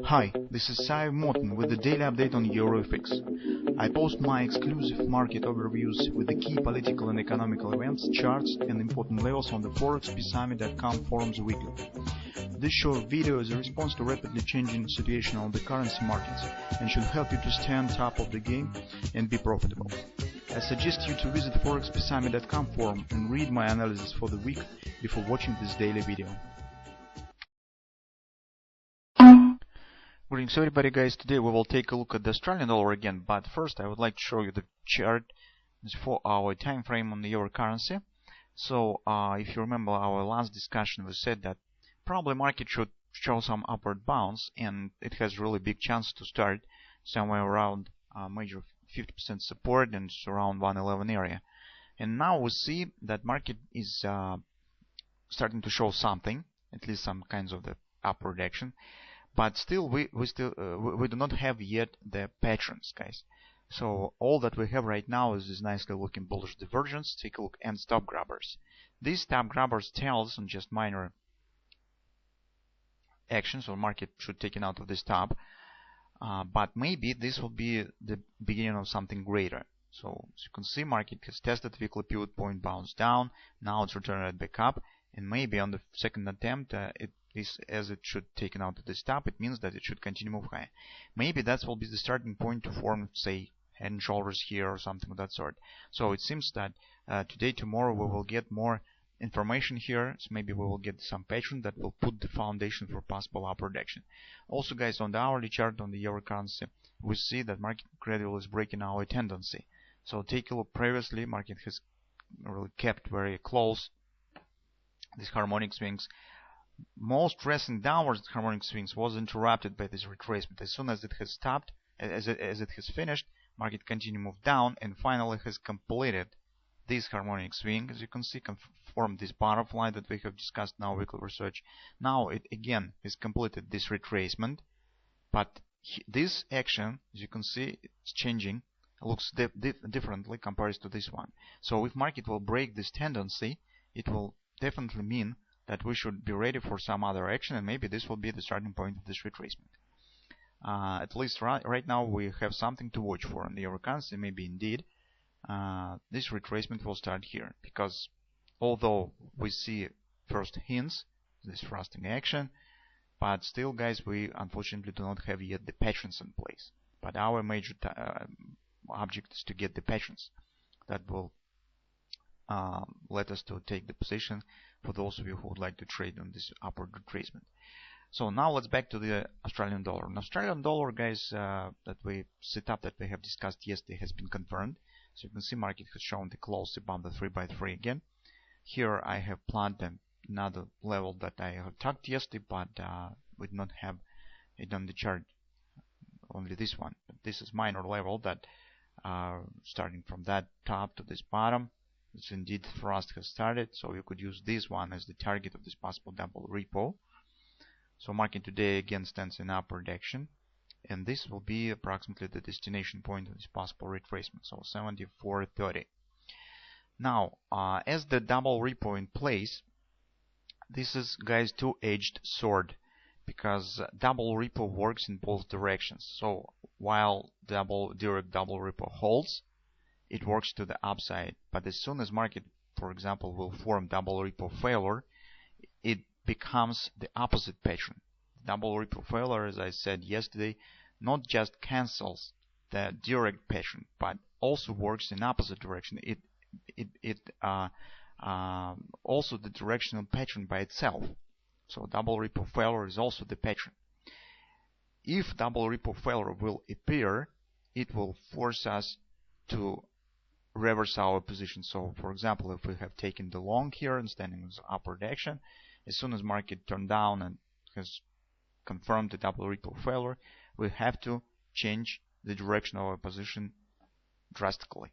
Hi, this is Sive Morten with the daily update on EuroFX. I post my exclusive market overviews with the key political and economical events, charts and important levels on the ForexPeaceArmy.com forums weekly. This short video is a response to rapidly changing situation on the currency markets and should help you to stay on top of the game and be profitable. I suggest you to visit ForexPeaceArmy.com forum and read my analysis for the week before watching this daily video. Greetings everybody guys, today we will take a look at the Australian dollar again, but first I would like to show you the chart for our time frame on the euro currency. So if you remember our last discussion, we said that probably market should show some upward bounce and it has really big chance to start somewhere around major 50% support and around 111 area. And now we see that market is starting to show something, at least some kinds of the upward action. But still, we do not have yet the patterns, guys. So all that we have right now is this nicely looking bullish divergence. Take a look, and stop grabbers. These stop grabbers tells on just minor actions, so market should take it out of this top. But maybe this will be the beginning of something greater. So as you can see, market has tested weekly pivot point, bounced down. Now it's returned right back up, and maybe on the second attempt, as it should take it out of this top, it means that it should continue move higher. Maybe that will be the starting point to form, say, head and shoulders here or something of that sort. So it seems that today, tomorrow, we will get more information here. So maybe we will get some pattern that will put the foundation for possible upward action. Also, guys, on the hourly chart on the euro currency, we see that market gradually is breaking our tendency. So take a look. Previously, market has really kept very close these harmonic swings. Most recent downwards harmonic swings was interrupted by this retracement. As soon as it has stopped, as it has finished, market continue move down and finally has completed this harmonic swing. As you can see, formed this butterfly that we have discussed in our weekly research. Now it again has completed this retracement, but this action, as you can see, it's changing. It looks differently compared to this one. So if market will break this tendency, it will definitely mean that we should be ready for some other action, and maybe this will be the starting point of this retracement. At least right now we have something to watch for in the euro currency. Maybe indeed this retracement will start here, because although we see first hints, this thrusting action, but still, guys, we unfortunately do not have yet the patterns in place. But our major object is to get the patterns that will let us to take the position for those of you who would like to trade on this upward retracement. So now let's back to the Australian dollar. An Australian dollar, guys, that we set up, that we have discussed yesterday, has been confirmed. So you can see market has shown the close above the 3x3 again. Here I have planned another level that I have talked yesterday, but we do not have it on the chart, only this one. But this is minor level that starting from that top to this bottom. It's indeed thrust has started, so you could use this one as the target of this possible double repo. So market today again stands in upward action, and this will be approximately the destination point of this possible retracement, so 74.30. Now, as the double repo in place, this is, guys, two-edged sword, because double repo works in both directions. So while direct double repo holds, it works to the upside, but as soon as market, for example, will form double repo failure, it becomes the opposite pattern. Double repo failure, as I said yesterday, not just cancels the direct pattern, but also works in opposite direction. It also the directional pattern by itself. So double repo failure is also the pattern. If double repo failure will appear, it will force us to reverse our position. So for example, if we have taken the long here and standing in upward action, as soon as market turned down and has confirmed the double repo failure, we have to change the direction of our position drastically.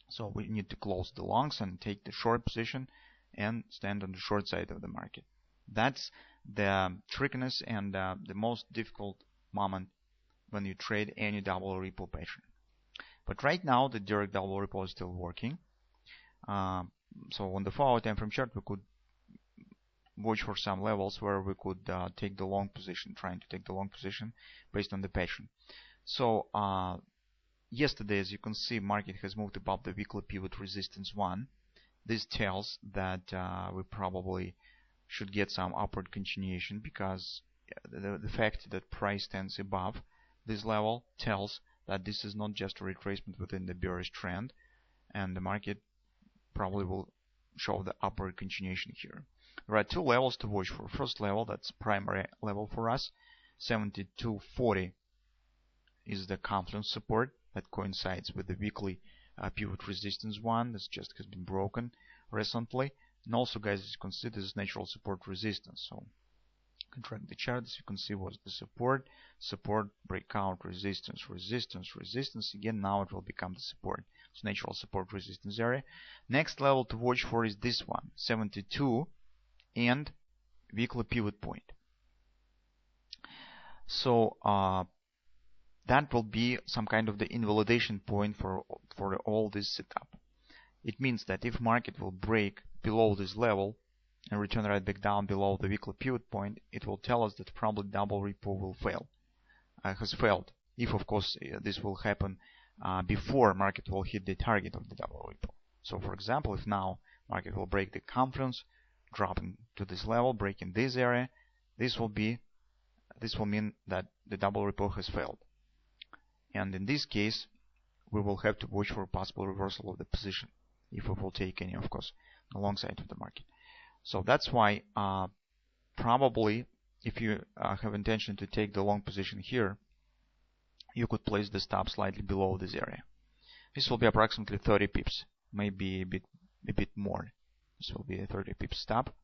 So we need to close the longs and take the short position and stand on the short side of the market. That's the trickiness and the most difficult moment when you trade any double repo pattern. But right now the direct double repo is still working. So on the 4-hour time frame chart, we could watch for some levels where we could take the long position, trying to take the long position based on the pattern. So yesterday, as you can see, market has moved above the weekly pivot resistance 1. This tells that we probably should get some upward continuation, because the fact that price stands above this level tells that this is not just a retracement within the bearish trend, and the market probably will show the upward continuation here. There are two levels to watch for. First level, that's primary level for us, 72.40 is the confluence support that coincides with the weekly pivot resistance 1 that just has been broken recently. And also, guys, as you can see, this is natural support resistance. So contract the chart. As you can see, was the support, breakout, resistance, resistance. Again, now it will become the support. It's natural support resistance area. Next level to watch for is this one, 72 and weekly pivot point. So that will be some kind of the invalidation point for all this setup. It means that if market will break below this level and return right back down below the weekly pivot point, it will tell us that probably double repo will fail, has failed. If of course this will happen before market will hit the target of the double repo. So for example, if now market will break the confluence, dropping to this level, breaking this area, this will mean that the double repo has failed. And in this case, we will have to watch for a possible reversal of the position, if we will take any, of course, alongside of the market. So that's why probably if you have intention to take the long position here, you could place the stop slightly below this area. This will be approximately 30 pips, maybe a bit more. This will be a 30 pips stop.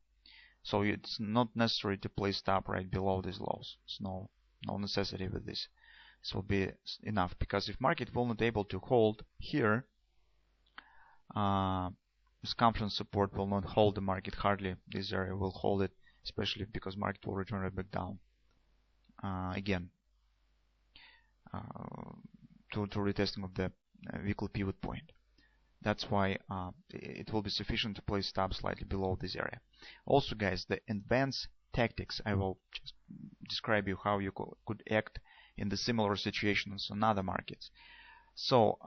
So it's not necessary to place stop right below these lows. There's no necessity with this. This will be enough, because if market will not able to hold here, this confluence support will not hold the market hardly. This area will hold it, especially because market will return right back down again to retesting of the weekly pivot point. That's why it will be sufficient to place stop slightly below this area. Also, guys, the advanced tactics, I will just describe you how you could act in the similar situations on other markets. So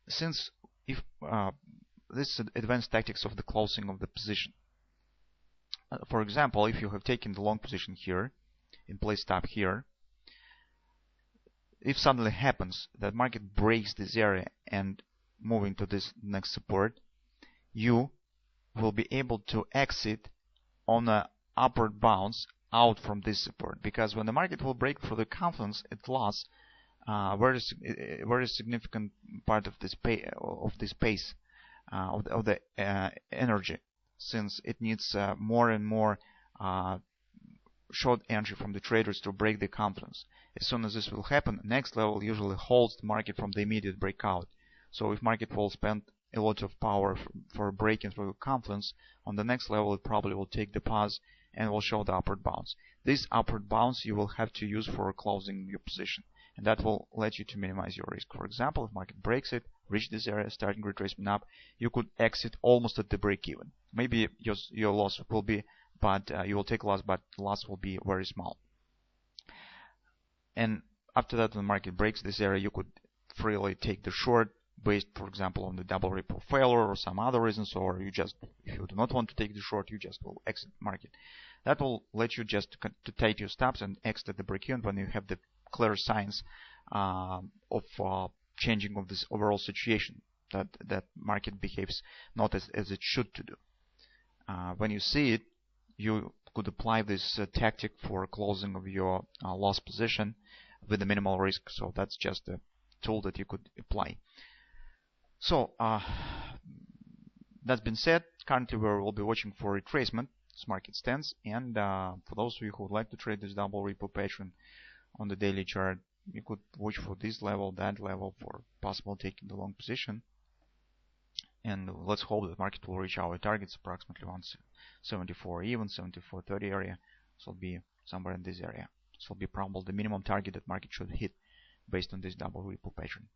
since if this is advanced tactics of the closing of the position. For example, if you have taken the long position here and place stop here, if suddenly happens that market breaks this area and moving to this next support, you will be able to exit on a upward bounce out from this support, because when the market will break through the confluence, it lost very significant part of this pace of the energy, since it needs more and more short entry from the traders to break the confluence. As soon as this will happen, next level usually holds the market from the immediate breakout. So if market will spend a lot of power for breaking through the confluence, on the next level it probably will take the pause and will show the upward bounce. This upward bounce you will have to use for closing your position, and that will let you to minimize your risk. For example, if market breaks it, reach this area, starting retracement up, you could exit almost at the break even. Maybe your loss will be, but you will take loss, but the loss will be very small. And after that, when the market breaks this area, you could freely take the short based, for example, on the double repo failure or some other reasons, or you just, if you do not want to take the short, you just will exit market. That will let you just to take your stops and exit at the break even when you have the clear signs of changing of this overall situation, that market behaves not as it should to do. When you see it, you could apply this tactic for closing of your loss position with the minimal risk. So that's just a tool that you could apply. So that's been said, currently we will be watching for retracement as market stands, and for those of you who would like to trade this double repo pattern on the daily chart, you could watch for this level, that level, for possible taking the long position. And let's hope that market will reach our targets, approximately 174 even, 74.30 area. This will be somewhere in this area. This will be probably the minimum target that market should hit based on this double repo pattern.